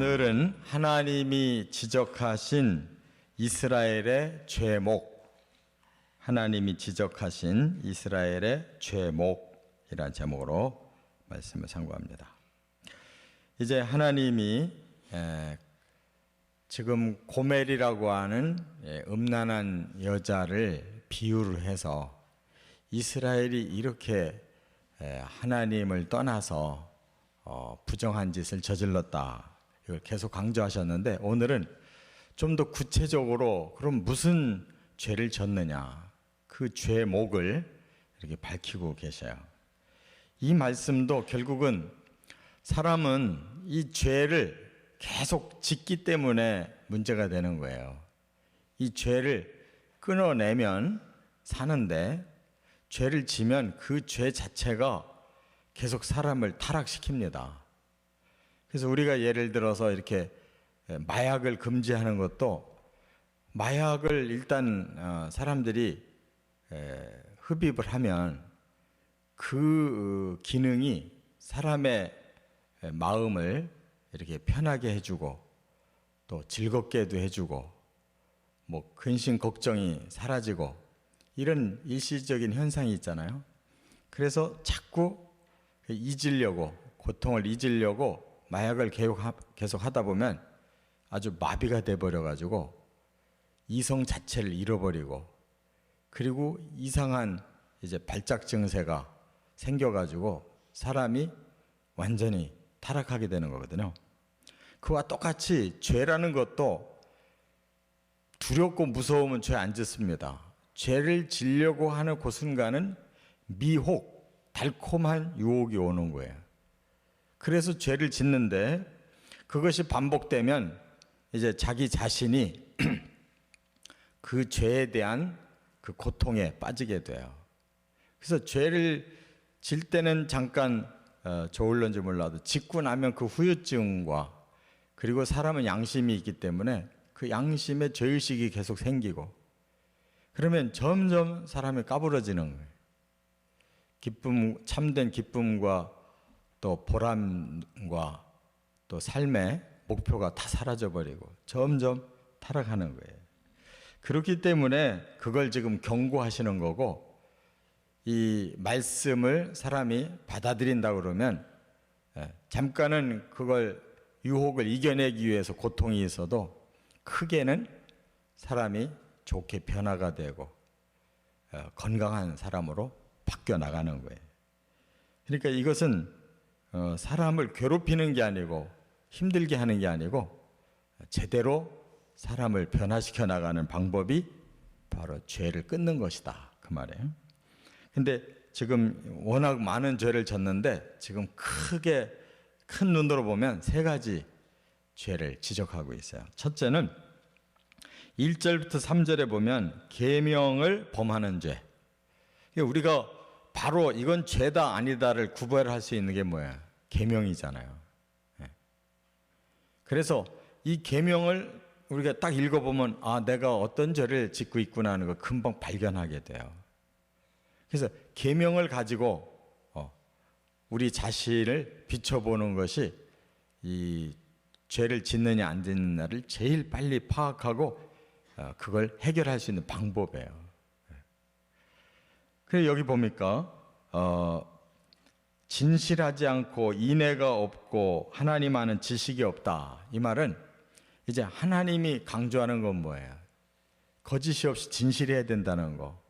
오늘은 하나님이 지적하신 이스라엘의 죄목, 하나님이 지적하신 이스라엘의 죄목이라는 제목으로 말씀을 상고합니다. 이제 하나님이 지금 고멜이라고 하는 음란한 여자를 비유를 해서 이스라엘이 이렇게 하나님을 떠나서 부정한 짓을 저질렀다, 이걸 계속 강조하셨는데, 오늘은 좀 더 구체적으로 그럼 무슨 죄를 졌느냐, 그 죄목을 이렇게 밝히고 계셔요. 이 말씀도 결국은 사람은 이 죄를 계속 짓기 때문에 문제가 되는 거예요. 이 죄를 끊어내면 사는데, 죄를 지면 그 죄 자체가 계속 사람을 타락시킵니다. 그래서 우리가 예를 들어서 이렇게 마약을 금지하는 것도, 마약을 일단 사람들이 흡입을 하면 그 기능이 사람의 마음을 이렇게 편하게 해주고 또 즐겁게도 해주고 뭐 근심 걱정이 사라지고 이런 일시적인 현상이 있잖아요. 그래서 자꾸 잊으려고, 고통을 잊으려고 마약을 계속 하다 보면 아주 마비가 돼버려가지고 이성 자체를 잃어버리고, 그리고 이상한 이제 발작 증세가 생겨가지고 사람이 완전히 타락하게 되는 거거든요. 그와 똑같이 죄라는 것도 두렵고 무서우면 죄 안 짓습니다. 죄를 지려고 하는 그 순간은 미혹, 달콤한 유혹이 오는 거예요. 그래서 죄를 짓는데, 그것이 반복되면 이제 자기 자신이 그 죄에 대한 그 고통에 빠지게 돼요. 그래서 죄를 질 때는 잠깐 좋을런지 몰라도 짓고 나면 그 후유증과, 그리고 사람은 양심이 있기 때문에 그 양심의 죄의식이 계속 생기고, 그러면 점점 사람이 까부러지는 거예요. 기쁨, 참된 기쁨과 또 보람과 또 삶의 목표가 다 사라져버리고 점점 타락하는 거예요. 그렇기 때문에 그걸 지금 경고하시는 거고, 이 말씀을 사람이 받아들인다 그러면 잠깐은 그걸 유혹을 이겨내기 위해서 고통이 있어도 크게는 사람이 좋게 변화가 되고 건강한 사람으로 바뀌어 나가는 거예요. 그러니까 이것은 사람을 괴롭히는 게 아니고 힘들게 하는 게 아니고 제대로 사람을 변화시켜 나가는 방법이 바로 죄를 끊는 것이다, 그 말이에요. 근데 지금 워낙 많은 죄를 졌는데 지금 크게 큰 눈으로 보면 세 가지 죄를 지적하고 있어요. 첫째는 1절부터 3절에 보면 계명을 범하는 죄. 우리가 바로 이건 죄다 아니다를 구별할 수 있는 게 뭐야? 계명이잖아요. 그래서 이 계명을 우리가 딱 읽어보면, 아, 내가 어떤 죄를 짓고 있구나 하는 걸 금방 발견하게 돼요. 그래서 계명을 가지고 우리 자신을 비춰보는 것이 이 죄를 짓느냐 안 짓느냐를 제일 빨리 파악하고 그걸 해결할 수 있는 방법이에요. 그래서 여기 보니까 진실하지 않고 인애가 없고 하나님 아는 지식이 없다, 이 말은 이제 하나님이 강조하는 건 뭐예요? 거짓이 없이 진실해야 된다는 거,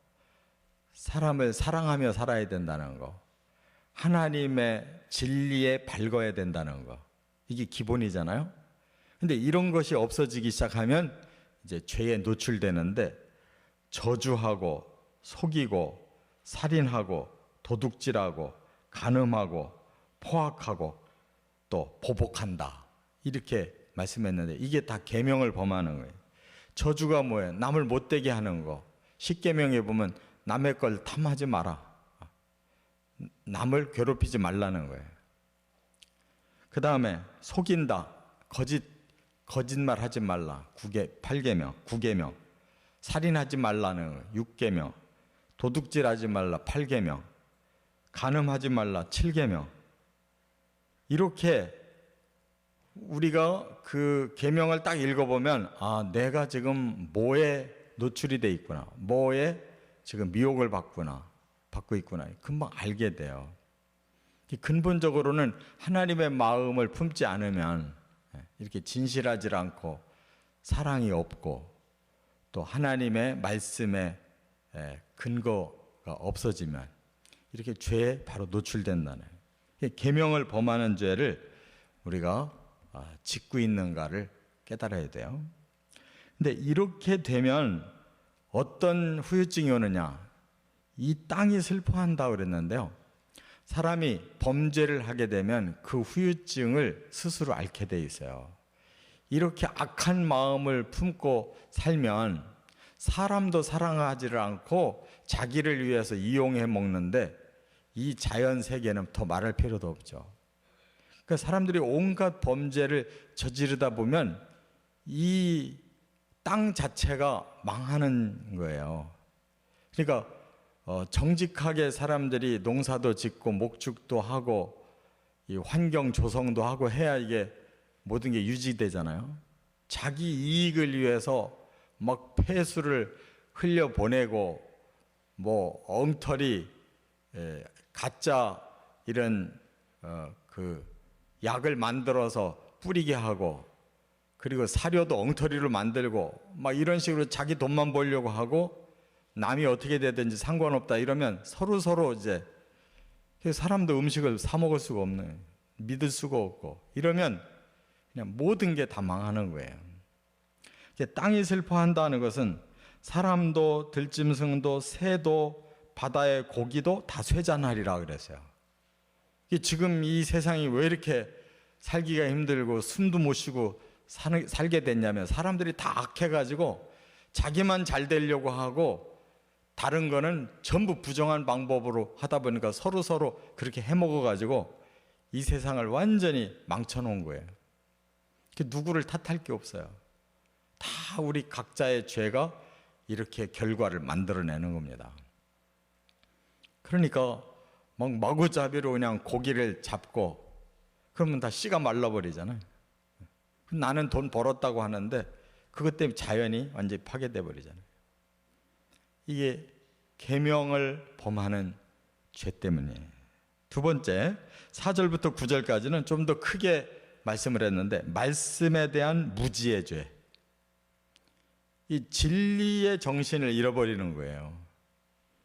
사람을 사랑하며 살아야 된다는 거, 하나님의 진리에 밝아야 된다는 거, 이게 기본이잖아요. 근데 이런 것이 없어지기 시작하면 이제 죄에 노출되는데, 저주하고 속이고 살인하고 도둑질하고 간음하고 포악하고 또 보복한다, 이렇게 말씀했는데 이게 다 계명을 범하는 거예요. 저주가 뭐예요? 남을 못되게 하는 거. 10계명에 보면 남의 걸 탐하지 마라, 남을 괴롭히지 말라는 거예요. 그 다음에 속인다, 거짓말 하지 말라, 8계명. 살인하지 말라는 거예요, 6계명. 도둑질하지 말라, 8계명. 간음하지 말라, 7계명. 이렇게 우리가 그 계명을 딱 읽어보면 아, 내가 지금 뭐에 노출이 돼 있구나, 뭐에 지금 미혹을 받고 있구나 금방 알게 돼요. 근본적으로는 하나님의 마음을 품지 않으면 이렇게 진실하지 않고 사랑이 없고 또 하나님의 말씀에 근거가 없어지면 이렇게 죄에 바로 노출된다는 거예요. 계명을 범하는 죄를 우리가 짓고 있는가를 깨달아야 돼요. 근데 이렇게 되면 어떤 후유증이 오느냐, 이 땅이 슬퍼한다 그랬는데요, 사람이 범죄를 하게 되면 그 후유증을 스스로 앓게 돼 있어요. 이렇게 악한 마음을 품고 살면 사람도 사랑하지를 않고 자기를 위해서 이용해 먹는데 이 자연 세계는 더 말할 필요도 없죠. 그러니까 사람들이 온갖 범죄를 저지르다 보면 이 땅 자체가 망하는 거예요. 그러니까 정직하게 사람들이 농사도 짓고 목축도 하고 이 환경 조성도 하고 해야 이게 모든 게 유지되잖아요. 자기 이익을 위해서 막 폐수를 흘려보내고 뭐 엉터리 가짜 이런 그 약을 만들어서 뿌리게 하고, 그리고 사료도 엉터리로 만들고 막 이런 식으로 자기 돈만 벌려고 하고 남이 어떻게 되든지 상관없다 이러면 서로 이제 사람도 음식을 사 먹을 수가 없는, 믿을 수가 없고 이러면 그냥 모든 게 다 망하는 거예요. 땅이 슬퍼한다는 것은 사람도 들짐승도 새도 바다의 고기도 다 쇠잔하리라 그랬어요. 지금 이 세상이 왜 이렇게 살기가 힘들고 숨도 못 쉬고 살게 됐냐면 사람들이 다 악해가지고 자기만 잘 되려고 하고 다른 거는 전부 부정한 방법으로 하다 보니까 서로 그렇게 해먹어가지고 이 세상을 완전히 망쳐놓은 거예요. 누구를 탓할 게 없어요. 다 우리 각자의 죄가 이렇게 결과를 만들어내는 겁니다. 그러니까 막 마구잡이로 그냥 고기를 잡고 그러면 다 씨가 말라버리잖아요. 나는 돈 벌었다고 하는데 그것 때문에 자연이 완전히 파괴돼 버리잖아요. 이게 계명을 범하는 죄 때문이에요. 두 번째, 4절부터 9절까지는 좀 더 크게 말씀을 했는데 말씀에 대한 무지의 죄. 이 진리의 정신을 잃어버리는 거예요.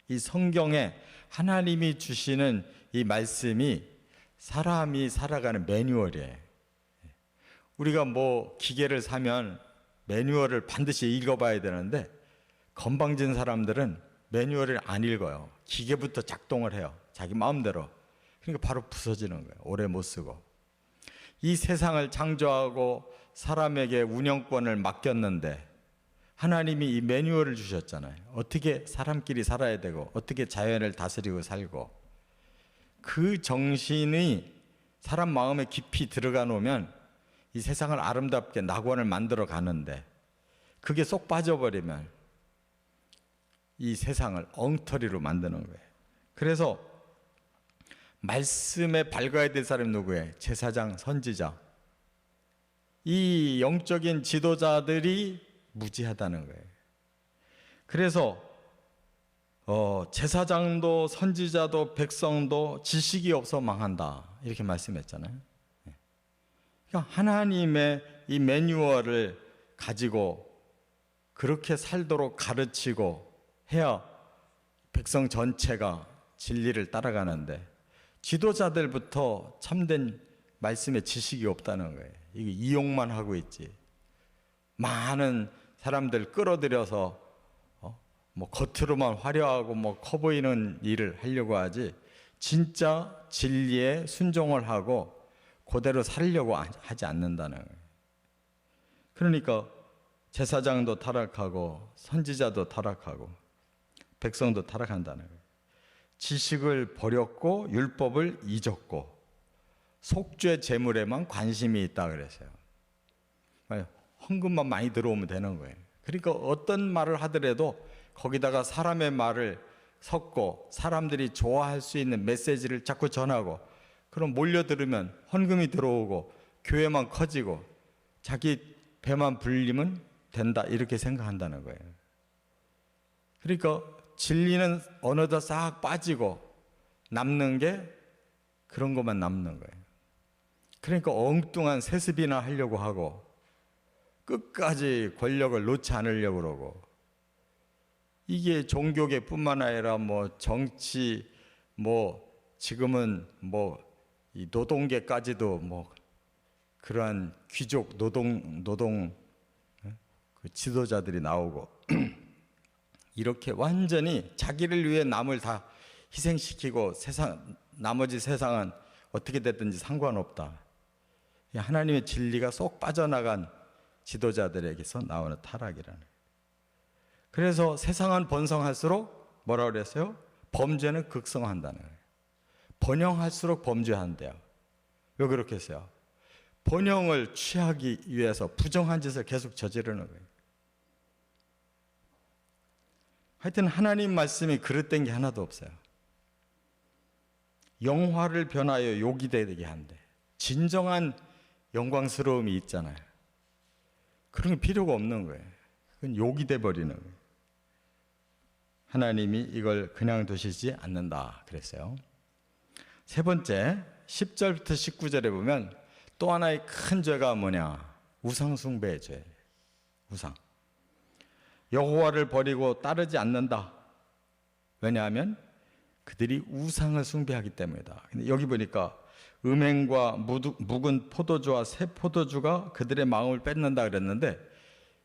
이 성경에 하나님이 주시는 이 말씀이 사람이 살아가는 매뉴얼이에요. 우리가 뭐 기계를 사면 매뉴얼을 반드시 읽어봐야 되는데 건방진 사람들은 매뉴얼을 안 읽어요. 기계부터 작동을 해요. 자기 마음대로. 그러니까 바로 부서지는 거예요. 오래 못 쓰고. 이 세상을 창조하고 사람에게 운영권을 맡겼는데 하나님이 이 매뉴얼을 주셨잖아요. 어떻게 사람끼리 살아야 되고 어떻게 자연을 다스리고 살고. 그 정신이 사람 마음에 깊이 들어가 놓으면 이 세상을 아름답게 낙원을 만들어 가는데 그게 쏙 빠져버리면 이 세상을 엉터리로 만드는 거예요. 그래서 말씀에 밝아야 될 사람이 누구예요? 제사장, 선지자. 이 영적인 지도자들이 무지하다는 거예요. 그래서 제사장도 선지자도 백성도 지식이 없어 망한다 이렇게 말씀했잖아요. 그러니까 하나님의 이 매뉴얼을 가지고 그렇게 살도록 가르치고 해야 백성 전체가 진리를 따라가는데 지도자들부터 참된 말씀에 지식이 없다는 거예요. 이게 이용만 하고 있지. 많은 사람들 끌어들여서 뭐 겉으로만 화려하고 뭐 커 보이는 일을 하려고 하지 진짜 진리에 순종을 하고 그대로 살려고 하지 않는다는 거예요. 그러니까 제사장도 타락하고 선지자도 타락하고 백성도 타락한다는 거예요. 지식을 버렸고 율법을 잊었고 속죄 제물에만 관심이 있다 그랬어요. 헌금만 많이 들어오면 되는 거예요. 그러니까 어떤 말을 하더라도 거기다가 사람의 말을 섞고 사람들이 좋아할 수 있는 메시지를 자꾸 전하고 그럼 몰려 들으면 헌금이 들어오고 교회만 커지고 자기 배만 불리면 된다 이렇게 생각한다는 거예요. 그러니까 진리는 어느덧 싹 빠지고 남는 게 그런 것만 남는 거예요. 그러니까 엉뚱한 세습이나 하려고 하고 끝까지 권력을 놓지 않으려고 그러고, 이게 종교계뿐만 아니라 뭐 정치, 뭐 지금은 뭐 이 노동계까지도 뭐 그러한 귀족 노동 그 지도자들이 나오고 이렇게 완전히 자기를 위해 남을 다 희생시키고 나머지 세상은 어떻게 됐든지 상관없다. 하나님의 진리가 쏙 빠져나간 지도자들에게서 나오는 타락이라는. 그래서 세상은 번성할수록 뭐라 그랬어요? 범죄는 극성한다는 거예요. 번영할수록 범죄한대요. 왜 그렇게 했어요? 번영을 취하기 위해서 부정한 짓을 계속 저지르는 거예요. 하여튼 하나님 말씀이 그릇된 게 하나도 없어요. 영화를 변하여 욕이 되게 한대. 진정한 영광스러움이 있잖아요. 그런 게 필요가 없는 거예요. 그건 욕이 돼버리는 거예요. 하나님이 이걸 그냥 두시지 않는다 그랬어요. 세 번째, 10절부터 19절에 보면 또 하나의 큰 죄가 뭐냐? 우상 숭배의 죄. 우상. 여호와를 버리고 따르지 않는다. 왜냐하면 그들이 우상을 숭배하기 때문이다. 근데 여기 보니까 음행과 묵은 포도주와 새 포도주가 그들의 마음을 뺏는다 그랬는데,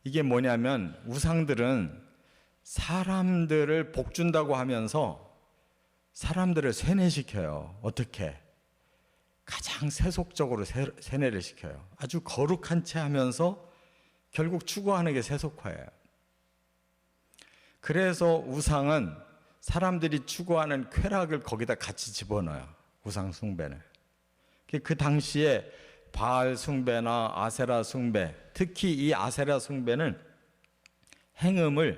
이게 뭐냐면 우상들은 사람들을 복준다고 하면서 사람들을 세뇌시켜요. 어떻게? 가장 세속적으로 세뇌를 시켜요. 아주 거룩한 채 하면서 결국 추구하는 게 세속화예요. 그래서 우상은 사람들이 추구하는 쾌락을 거기다 같이 집어넣어요. 우상 숭배는. 그 당시에 바알 숭배나 아세라 숭배, 특히 이 아세라 숭배는 행음을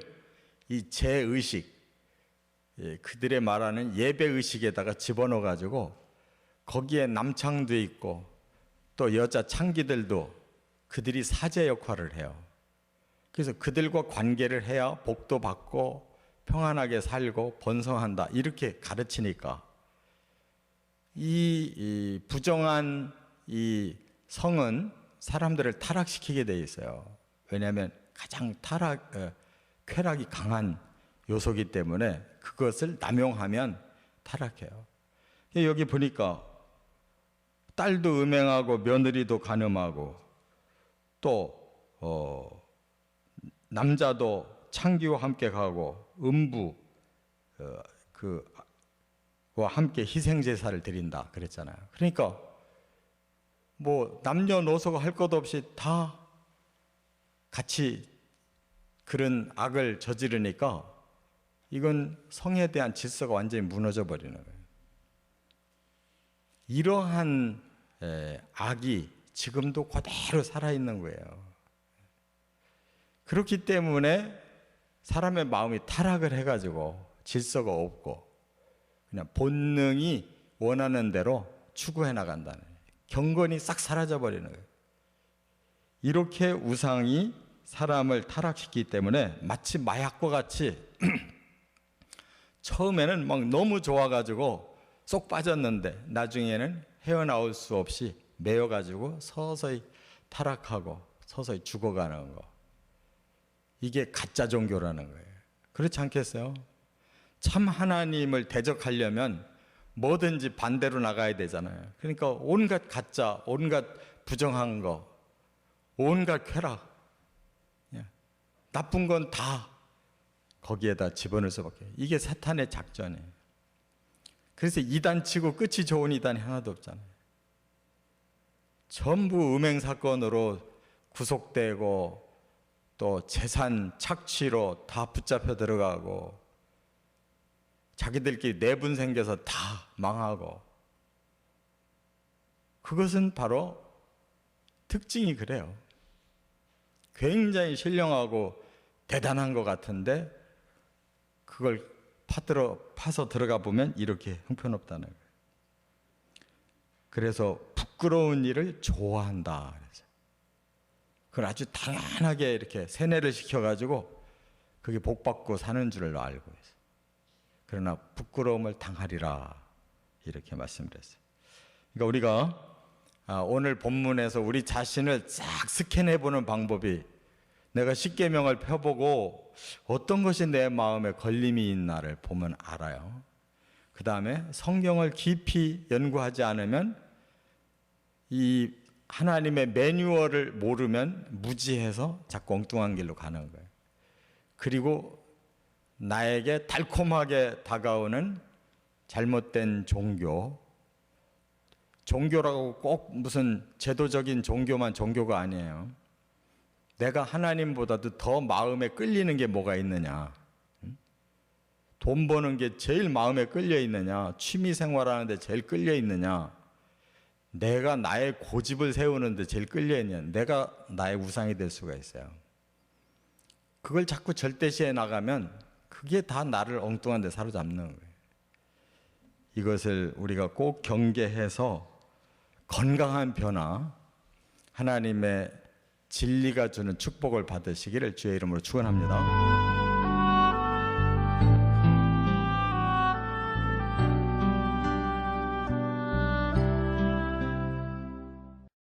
이 제의식, 그들의 말하는 예배의식에다가 집어넣어 가지고 거기에 남창도 있고 또 여자 창기들도 그들이 사제 역할을 해요. 그래서 그들과 관계를 해야 복도 받고 평안하게 살고 번성한다 이렇게 가르치니까 이 부정한 이 성은 사람들을 타락시키게 돼 있어요. 왜냐하면 가장 쾌락이 강한 요소이기 때문에 그것을 남용하면 타락해요. 여기 보니까 딸도 음행하고 며느리도 간음하고 또 남자도 창기와 함께 가고 음부 그와 함께 희생제사를 드린다 그랬잖아요. 그러니까 뭐 남녀노소가 할 것 없이 다 같이 그런 악을 저지르니까 이건 성에 대한 질서가 완전히 무너져 버리는 거예요. 이러한 악이 지금도 그대로 살아있는 거예요. 그렇기 때문에 사람의 마음이 타락을 해가지고 질서가 없고 그냥 본능이 원하는 대로 추구해 나간다는 거예요. 경건이 싹 사라져 버리는 거예요. 이렇게 우상이 사람을 타락시키기 때문에 마치 마약과 같이 처음에는 막 너무 좋아가지고 쏙 빠졌는데 나중에는 헤어나올 수 없이 매여가지고 서서히 타락하고 서서히 죽어가는 거. 이게 가짜 종교라는 거예요. 그렇지 않겠어요? 참 하나님을 대적하려면 뭐든지 반대로 나가야 되잖아요. 그러니까 온갖 가짜, 온갖 부정한 거, 온갖 쾌락, 나쁜 건 다 거기에다 집어넣을 수밖에. 이게 사탄의 작전이에요. 그래서 이단치고 끝이 좋은 이단이 하나도 없잖아요. 전부 음행 사건으로 구속되고 또 재산 착취로 다 붙잡혀 들어가고 자기들끼리 내분 생겨서 다 망하고, 그것은 바로 특징이 그래요. 굉장히 신령하고 대단한 것 같은데 그걸 파서 들어가 보면 이렇게 형편없다는 거예요. 그래서 부끄러운 일을 좋아한다. 그래서 그걸 아주 당연하게 이렇게 세뇌를 시켜가지고 그게 복받고 사는 줄을 알고 있어요. 그러나 부끄러움을 당하리라 이렇게 말씀드렸어요. 그러니까 우리가 오늘 본문에서 우리 자신을 싹 스캔해보는 방법이 내가 십계명을 펴보고 어떤 것이 내 마음에 걸림이 있나를 보면 알아요. 그 다음에 성경을 깊이 연구하지 않으면 이 하나님의 매뉴얼을 모르면 무지해서 자꾸 엉뚱한 길로 가는 거예요. 그리고 나에게 달콤하게 다가오는 잘못된 종교라고 꼭 무슨 제도적인 종교만 종교가 아니에요. 내가 하나님보다도 더 마음에 끌리는 게 뭐가 있느냐? 돈 버는 게 제일 마음에 끌려 있느냐? 취미 생활하는데 제일 끌려 있느냐? 내가 나의 고집을 세우는데 제일 끌려 있느냐? 내가 나의 우상이 될 수가 있어요. 그걸 자꾸 절대시해 나가면 그게 다 나를 엉뚱한 데 사로잡는 거예요. 이것을 우리가 꼭 경계해서 건강한 변화, 하나님의 진리가 주는 축복을 받으시기를 주의 이름으로 축원합니다.